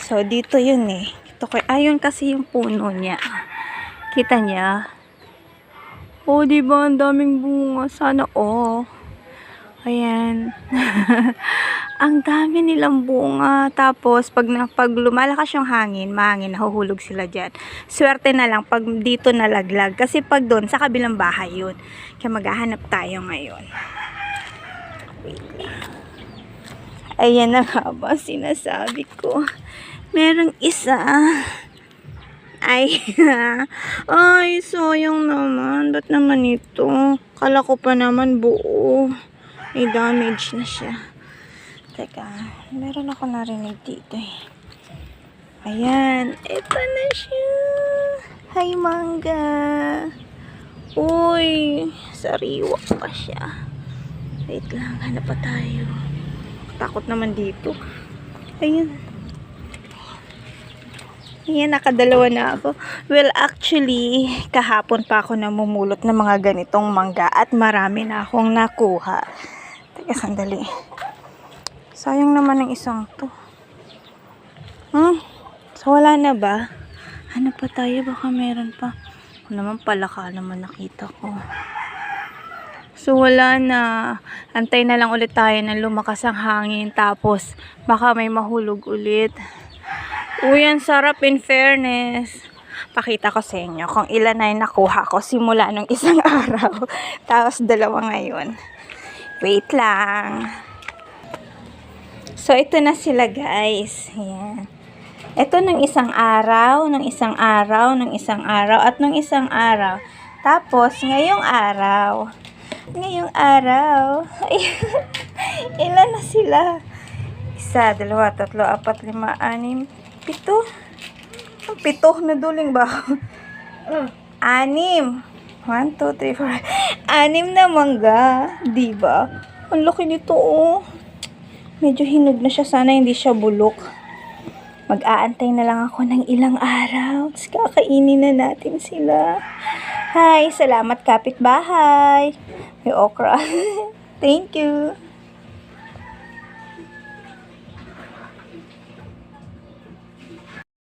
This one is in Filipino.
So, dito yun eh. Ito ayun kasi yung puno niya. Kita niya? Oh, diba? Ang daming bunga. Sana, oh. Ayan. Ang dami nilang bunga. Tapos, pag lumalakas yung hangin, nahuhulog sila dyan. Swerte na lang pag dito nalaglag. Kasi pag doon, sa kabilang bahay yun. Kaya maghahanap tayo ngayon. Wait lang. Ayan na nga ba sinasabi ko. Merong isa. Ay, ay, sayang naman. Ba't naman ito? Kala ko pa naman buo. May damage na siya. Teka, meron ako narinig dito eh. Ayan, ito na siya. Hi, mangga. Uy, sariwa pa siya. Wait lang, hanap pa tayo. Takot naman dito. Ayan. Ayan, nakadalawa na ako. Well, actually, kahapon pa ako namumulot ng mga ganitong mangga at marami na akong nakuha. Teka, sandali. Sayang naman ang isang to. So, wala na ba? Hanap pa tayo, baka meron pa. Kung naman palaka naman nakita ko. So, wala na. Antay na lang ulit tayo na lumakas ang hangin. Tapos, baka may mahulog ulit. Uy, ang sarap in fairness. Pakita ko sa inyo kung ilan na yung nakuha ko simula nung isang araw. Tapos, dalawa ngayon. Wait lang. So, ito na sila, guys. Ayan. Ito ng isang araw, ng isang araw, ng isang araw, at ng isang araw. Tapos, ngayong araw. Ilan na sila? 1, 2, 3, 4, 5, 6, 7. Ang 7 na duling ba? 6. 1, 2, 3, 4. 6 na mangga. Diba? Ang laki nito, oh. Medyo hinog na siya. Sana hindi siya bulok. Mag-aantay na lang ako ng ilang araw. Tapos kakainin na natin sila. Hi, salamat kapitbahay. May okra. Thank you.